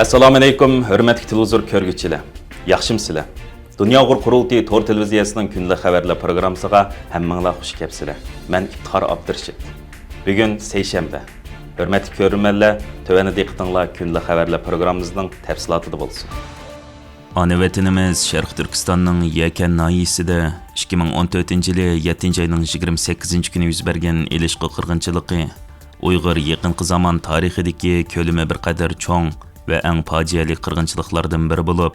Assalomu alaykum, hurmatli televizor ko'rguvchilar. Yaxshimsizlar? Dunyo qurultiyi Tor televiziyasining kunlik xabarlar programmasiga hammanglar xush kelibsizlar. Men Iftixor Abdurshid. Bugun seshanba. Hurmatli ko'ruvchilar, tövani diqqatinglar kunlik xabarlar programmamizning tafsilotida bo'lsin. Ana vatanimiz Sharq Turkistonning Yakan nahiyasida 2014-yili 7-oyning 28-kuni yuz bergan ilishqi qirg'inchiligi Uyg'ur yaqinqi zamon tarixidagi ko'lami bir qadar cho'ng ve en faciali qirg'inchiliklardan biri bo'lib,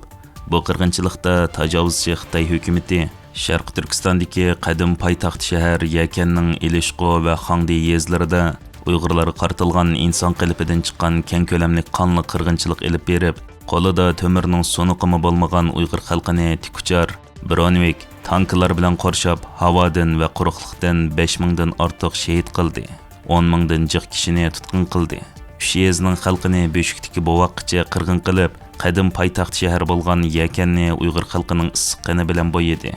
bu qirg'inchilikda tajovuzchi Xitoy hukumati Sharq Turkistondagi qadim poytaxt shahar Yakanning Ilishqo va Xangdi yezlarida Uyg'urlarga qartilgan inson qilipidan chiqqan keng ko'lamli qonli qirg'inchilik ilib berib, qo'lida to'mirning so'niqimi bo'lmagan Uyg'ur xalqini tikuchar, Bronvik tanklar bilan qorshab, havodan va quruqlikdan 5000 dan ortiq shahid qildi. 10 mingdan jiq kishini tutqun qildi. Shiyezning xalqini beshikdagi bovoqqicha qirg'in qilib, qadim poytaxt shahar bo'lgan Yakanni Uyg'ur xalqining issiqqini bilan bo'yidi.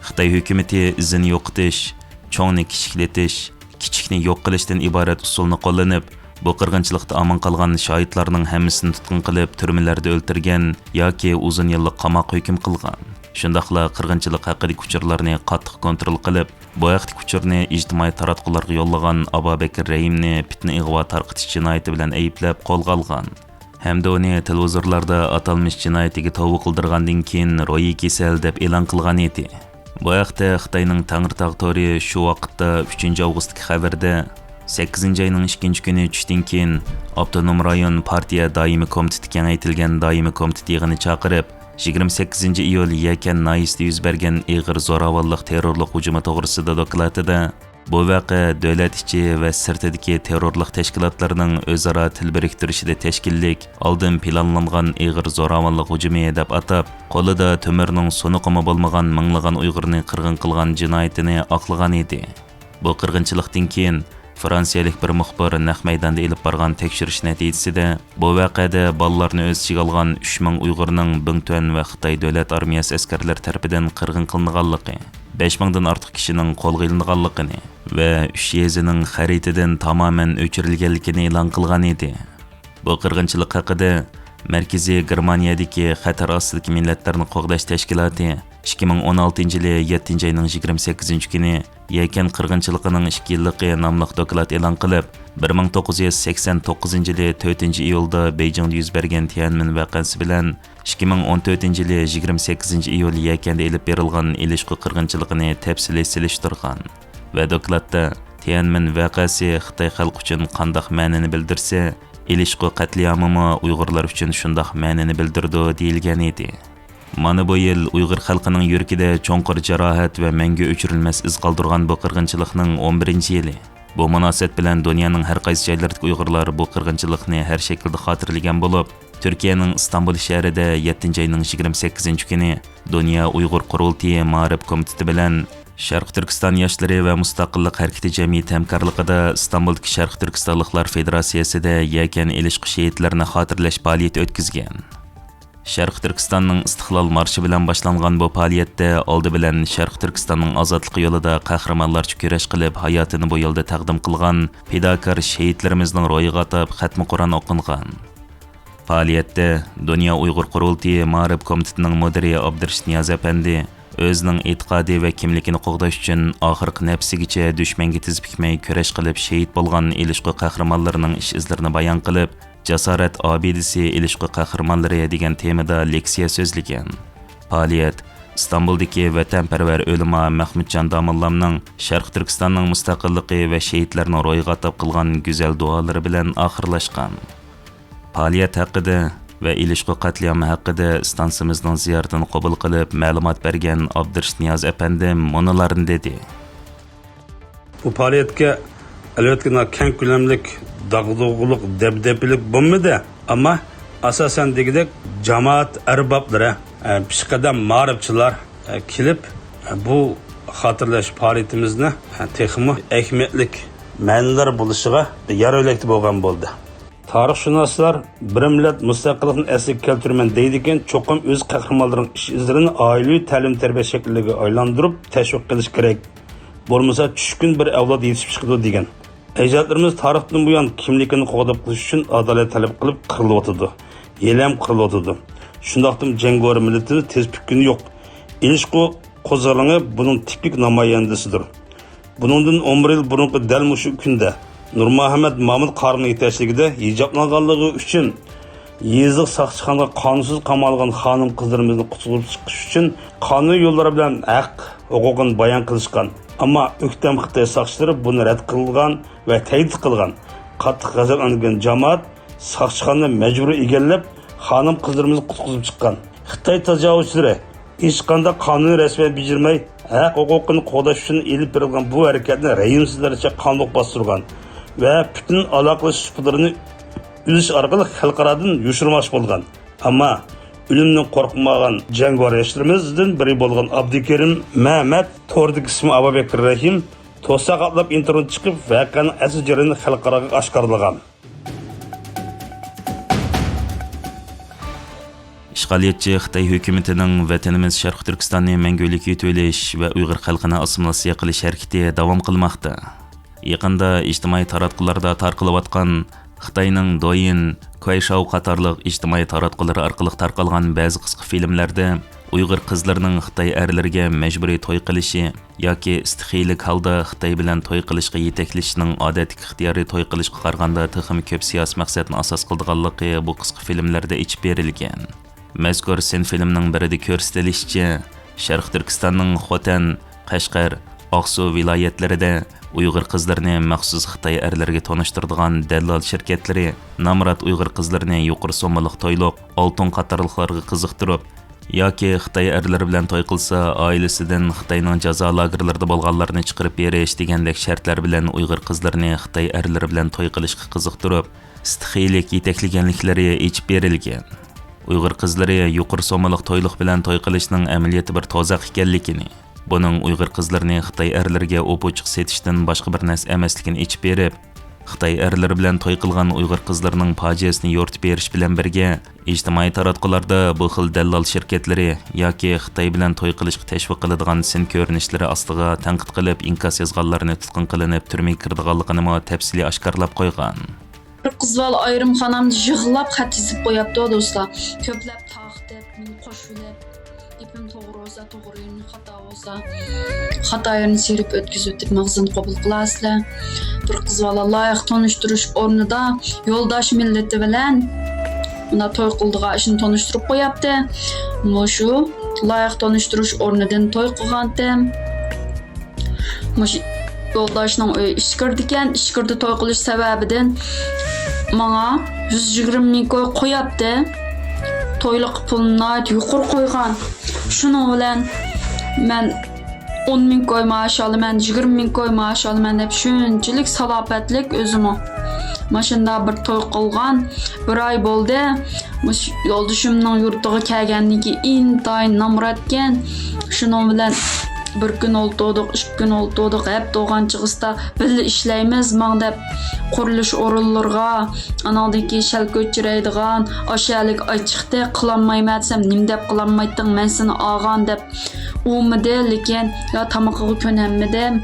Xitoy hukumati izini yo'qotish, cho'ngni kichiklatish, kichikni yo'q qilishdan iborat usulni qo'llanib, bu qirg'inchilikda omon qolgan shohidlarning hammasini tutqun qilib, turmalarda o'ltirgan yoki uzun yillik qamoq hukm qilgan. Shundaqla qirg'inchilik haqidagi uchurlarni qattiq kontrol qilib, bu vaqtdagi uchurni ijtimoiy taratqularga yo'llagan Abubakir Rahimni fitna ig'vo tarqitish jinoyati bilan ayblab qo'lga olgan. Hamda uni televizorlarda atalmish jinoyatiga tavba qildirgandan keyin ro'yi kasal deb e'lon qilgan edi. Bu vaqtda Xitoyning Tangirtog' tori shu vaqtda 3-avgustdagi xabarda 8-oyning 2-kuni tushdan keyin Avtonom rayon partiya doimiy komiteti kengaytirilgan doimiy komitet yig'ini chaqirib 28-iyul Yakan nahiyasida yuz bergan ig'ir zo'ravonlik terrorlik hujumi to'g'risida dokladida bu voqea davlat ichi va sirtidagi terrorlik tashkilotlarining o'zaro til biriktirishida tashkillik oldin planlangan ig'ir zo'ravonlik hujumi deb atab, qo'lida to'mirning so'niqimi bo'lmagan minglagan Uyg'urni qirg'in qilgan jinoyatini oqlagan edi. Bu qirg'inchilikdan keyin Fransiyalik bir muxbir naq maydonda ilib borgan tekshirish natijasida bu voqeada bolalarni o'z ichiga olgan 3000 Uyg'urning Bingtuan va Xitoy davlat armiyasi askarlari tarafidan qirg'in qilinganligi, 5000 dan ortiq kishining qo'lga ilinganligini va 3 yezining xaritadan tamoman o'chirilganligini e'lon qilgan edi. Bu qirg'inchilik haqida Markaziy Germaniyadagi Xatar ostidagi millatlarni qo'g'dash tashkiloti 2016-yili 7-oyning 28-kuni Yakan qirg'inchiligining 2 yilligi nomli doklad e'lon qilib, 1989-yili 4-iyulda Beijingda yuz bergan Tianmen voqeasi bilan 2014-yili 28-iyul Yakanda elib berilgan ilishqi qirg'inchiligini tafsiliy silishtirgan va dokladda Tianmen voqeasi Xitoy xalqi uchun qanday ma'noni bildirsa, ilishqi qatliamimi Uyg'urlar uchun shunday ma'noni bildirdi deyilgan edi. Mana bu yil Uyg'ur xalqining yuragida cho'nqir jarohat va mangu o'chirilmas iz qoldirgan bu qirg'inchilikning 11-yili. Bu munosabat bilan dunyoning har qaysi joylaridagi Uyg'urlar bu qirg'inchilikni har shaklda xotirlagan bo'lib, Turkiyaning Istanbul shahrida 7-oyning 28-kuni Dunyo Uyg'ur qurultiyi ma'rif komiteti bilan Sharq Turkiston yoshlari va mustaqillik harakati jamiyati hamkorligida Istanbuldagi Sharq Turkistonliklar federatsiyasida Yakan ilishqi shahidlarini xotirlash faoliyati o'tkazgan. Sharq Turkistonning istiqlol marshi bilan boshlangan bu faoliyatda oldi bilan Sharq Turkistonning ozodlik yo'lida qahramonlarcha kurash qilib hayotini bu yo'lda taqdim qilgan fidokor shahidlarimizning ro'yiga atab xatmi Qur'on o'qilgan. Faoliyatda Dunyo Uyg'ur qurultiyi ma'rif komitetining mudiri Abdurshid Niyoz apandi o'zining e'tiqodi va kimligini qo'g'dash uchun oxirgi nafsigacha dushmanga tiz bukmay kurash qilib shahid bo'lgan ilishqi qahramonlarining ish izlarini bayon qilib, Jasorat obidasi ilishqi qahramonlari degan temada leksiya so'zlagan. Faoliyat Istanbuldagi vatanparvar o'lima Mahmudjon Domillamning Sharq Turkistonning mustaqilligi va shahidlarning ro'yiga atab qilgan go'zal duolari bilan oxirlashgan. Faoliyat haqida va ilishqi qatliami haqida stansimizning ziyoratini qabul qilib ma'lumot bergan Abdurshid Niyoz apandi munolarni dedi. Bu faoliyatga albatta keng ko'lamlik dağdığılık, debdepilik bulmadı. Ama asasen degidek cemaat erbablari, pişqadam ma'rifchilar kelib bu hatırlaş faaliyetimizni texmi ehmetlik ma'nilar bo'lishiga yaroylikli bo'lgan bo'ldi. Tarixshunoslar bir millat mustaqillikni asliga keltirman deydi ekan, cho'qim o'z qahramonlarining ish izlarini oilaviy ta'lim-tarbiya shakliga aylantirib tashviq qilish kerak. Bo'lmasa tushkun bir avlod yetishib chiqadi degan. Ecdadlarımız tarixdan bu yan kimlikini qo'g'dab qilish uchun adolat talab qilib qirilyotdi. елем qırılıdı. Şundaqtım Cengori milletini tez pükkünü yok. İlişqi qo'zg'aling'i bunun tipik namoyandasidir. Buningdan 11 yil burunqi dal mushu kunda Nurmuhammad Mamud qarni yetakchiligida hijoblanganligi uchun Yeziq saqchixonga qonunsiz qamalgan xonim qizlarimizni qutqarib chiqish uchun qonun yo'llari bilan haq huquqini bayon qilishgan. Ammo o'ktam Xitoy saqchilari buni rad qilgan va tahdid qilgan. Qattiq g'azablangan jamoat saqchixonni majburiy egallab, xonim qizlarimizni qutqarib chiqqan. Xitoy tajovuzchilari hech qanday qonuniy rasmiy bijirmay haq huquqini qo'llash uchun elib berilgan bu harakatni rayimsizlarcha qonliq bostirgan va butun aloqa suhbatlarini üzish orqali xalqaradan yushirmoq bo'lgan. Ammo o'limdan qo'rqmagan jangvari yoshlarımızdan biri bo'lgan Abdukerim Mehmet Tordagi ismi Abubakir Rahim to'saq atlab internet chiqib voqeaning asl jarayonini xalqaraga oshkorlagan. İşğaliyetçi Xitay hökumətinin vətənimiz Şərq Türkistanı məngülik yutub olish və Uyğur xalqını assimilasiya qilish harakati davom qilmoqda. Yaqında ijtimoiy taratqularda tarqalayotgan Xitayning Douyin, Kuaishou qatorliq ijtimoiy taratqular orqali tarqalgan ba'zi qisqa filmlarda Uyğur qizlarining Xitoy erlariga majburiy to'y qilishi yoki istixiylik holda Xitoy bilan to'y qilishga yetaklashining odatdagi ixtiyoriy to'y qilishga qaraganda texmi ko'p siyosiy maqsadni asos qilganligi bu qisqa filmlarda ichib berilgan. Mazkur sen filmning birida ko'rsatilishicha, Sharq Turkistonning Xotan, Qashqar, Oqsu viloyatlarida Uyghur qizlarini maxsus Xitoy erlariga tanishtiradigan dallol shirkatlari Namrat Uyghur qizlarini yuqori so'mliq to'yliq, oltin qatorliqlarga qiziqtirib, yoki Xitoy erlari bilan to'y qilsa, oilasidan Xitoyning jazo lagerlarida bo'lganlarni chiqarib berish degandek shartlar bilan Uyghur qizlarini Xitoy erlari bilan to'y qilishga qiziqtirib, istixiylik yetaklaganliklari ichib berilgan. Uyghur qizlari yuqori so'mliq to'yliq bilan to'y qilishning amaliyoti bir tozaq ekanligini, buning Uyghur qizlarini Xitoy erlariga o'pochiq setishdan boshqa bir narsa emasligini ichib berib, Xitoy erlari bilan to'y qilgan Uyghur qizlarining fojiasini yo'rtib berish bilan birga, ijtimoiy taratqularda bu xil dallol shirkatlari yoki Xitoy bilan to'y qilishga tashviq qiladigan sin ko'rinishlari ostiga tanqid qilib, inkos yozganlarni tutqun qilinib, turmaga kirdiganligini tafsiliy oshkorlab qo'ygan. Qız val ayrımxonamda yig'lab xat yozib qo'yapti do'stlar. Ko'plab taqdib, men qo'shilib, ipim to'g'ri bo'lsa, to'g'ri yo'lni xato bo'lsa, xato yo'lni serib o'tkazib deb mag'zini qabul qilasizlar. Bir qiz val loyiq tanishtirish o'rnida yo'ldosh millati bilan uni to'y qildigan ishni tanishtirib qo'yapti. Mushu loyiq tanishtirish o'rnidan to'y qilgandim. Mush yo'ldoshning uyi ishkirdi ekan, ishkirda to'y qilish sababidan Manga 120 ming qo'yapti. To'yliq pulni yuqori qo'ygan. Shuning bilan men 10 ming maash olaman, 20 ming maash olaman deb shunchalik salobatlik o'zim. Mashunda bir to'y qilgan, bir oy bo'ldi. Yo'ldoshimning yurtiga kelganligi intayin namratgan. Shuning bilan bir kun oltodiq, 2 kun oltodiq, hep doğan çıqısta birli ishlaymiz mang deb qurilish o'rinlarga anadagi shal ko'chiraydigan oshalik ochiqda qilanmayman desam, nim deb qilanmayding, men seni olgan deb umidi, lekin yo tamoqiga ko'nammidim.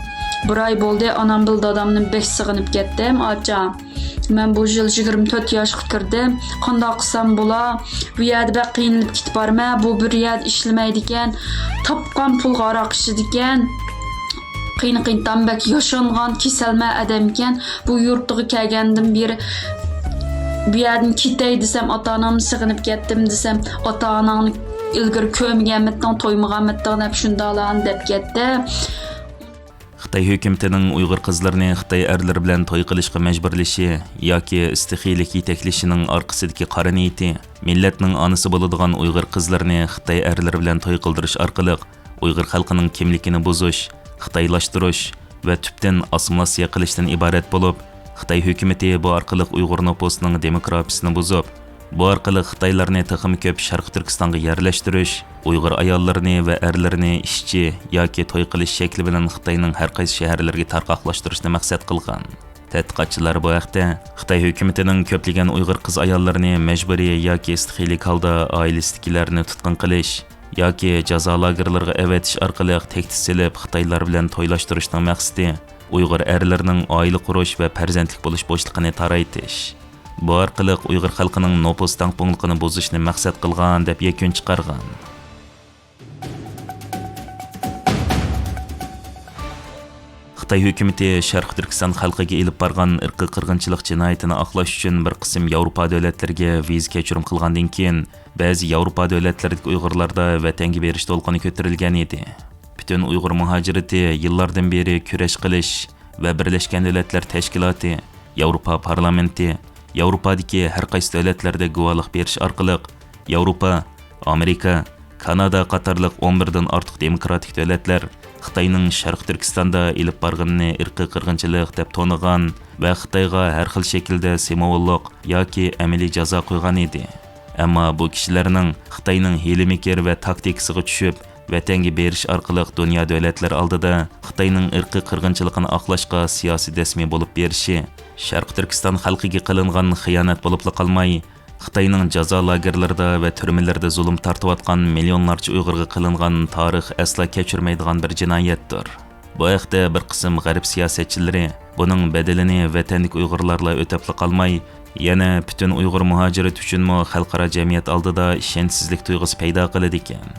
Bir oy bo'ldi, onam bil dadamni bek sig'inib ketdim. Acha men bu yil 24 yoshga kirdim. Qanday qilsam bo'la? Bu yerda bak qiynalib ketib borma. Bu bir yerda ishlamaydi ekan. Topgan pulga aroq ichidi ekan. Qiyin tambak yashangan kasalma adam ekan. Bu yurtga kelgandim beri bu yerdan ketay desam, ota-onamni sig'inib ketdim desam, ota-onamni ilgari ko'mganmitdan, to'ymaganmitdan deb shundalan deb ketdi. Xitoy hukumatining Uyghur qizlarini Xitoy erlari bilan to'y qilishga majburlashi yoki istixiylik yetaklashining orqasidagi qora niyati millatning onasi bo'ladigan Uyghur qizlarini Xitoy erlari bilan to'y qildirish orqali Uyghur xalqining kimligini buzish, xitoylashtirish va tubdan assimilyatsiya qilishdan iborat bo'lib, Xitoy hukumati bu orqali Uyghur nupusining demografiyasini buzib, bu orqali Xitoylarni texmi ko'p Sharq Turkistonga yerlashtirish, Uyghur ayollarini va erlarini ishchi yoki to'y qilish shakli bilan Xitoyning har qaysi shaharlariga tarqoqlashtirishni maqsad qilgan. Tadqiqotchilar bu haqda Xitoy hukumatining ko'plagan Uyghur qiz ayollarini majburiy yoki istixiylik holda oilasidagilarni tutqun qilish yoki jazo lagerlariga avatish orqali tahdid silib Xitoylar bilan to'ylashtirishning maqsadi Uyghur erlarining oila qurish va farzandlik bo'lish bo'shliqini taraytish. bu orqali Uyg'ur xalqining nopus tangpunligini buzishni maqsad qilgan deb yakun chiqargan. Xitoy hukumatı Sharq Turkiston xalqiga elib borgan irqiy qirg'inchilik jinoyatini oqlash uchun bir qism Yevropa davlatlariga viza kechirim qilgandan keyin ba'zi Yevropa davlatlaridagi Uyg'urlarda vatanga berish to'lqini ko'tarilgan edi. Butun Uyg'ur muhojirati yillardan beri kurash qilish va Birlashgan Davlatlar Tashkiloti, Yevropa parlamenti, Yevropadagi har qaysi davlatlarda guvohlik berish orqali Yevropa, Amerika, Kanada qatorliq 11 dan ortiq demokratik davlatlar Xitoyning Sharq Turkistonda elib borganini irqiy qirg'inchilik deb to'nigan va Xitoyga har xil shaklda simvollik yoki amaliy jazo qo'ygan edi. Ammo bu kishilarning Xitoyning hiyla-mekr va taktikasiga tushib, vatanga berish orqali dunyo davlatlari oldida Xitoyning irqiy qirg'inchiligini oqlashga siyosiy rasmiy bo'lib berishi, Sharq Turkiston xalqiga qilingan xiyonat bo'lib qolmay, Xitoyning jazo lagerlarida va turmalarda zulm tortayotgan millionlarcha Uyg'urga qilingan tarix asla kechirmaydigan bir jinoyatdir. Bu haqda bir qism g'arb siyosatchilari buning bedelini vatanlik Uyg'urlarla o'tab qolmay, yana butun Uyg'ur muhojirat uchunmi xalqaro jamiyat oldida ishonchsizlik tuyg'usi paydo qiladi ekan.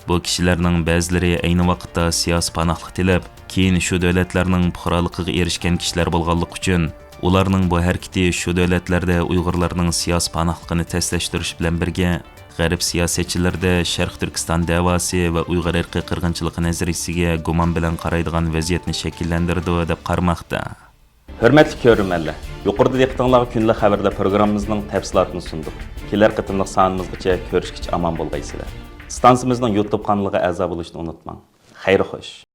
Bu kishilarning ba'zilari ayni vaqtda siyosiy panohlik tilab, keyin shu davlatlarning fuqaroligiga erishgan kishilar bo'lganligi uchun ularning bu harakati shu davlatlarda Uyg'urlarning siyosiy panohligini taslashtirish bilan birga g'arb siyosatchilarda Sharq Turkiston da'vosi va Uyg'ur irqiy qirg'inchiligi nazariyasiga gumon bilan qaraydigan vaziyatni shakllantirdi deb qaramoqda. Hörmətli görürmənlər, yuqorida diqqətinizə günlük xəbərdə proqramımızın təfsilatını sunduq. Kelər qıtımlıq sanımızgacha görüşkiç aman bolğaysızlar. Stansiyamızın YouTube kanalına əza oluşunu unutmang. Xeyir xoş.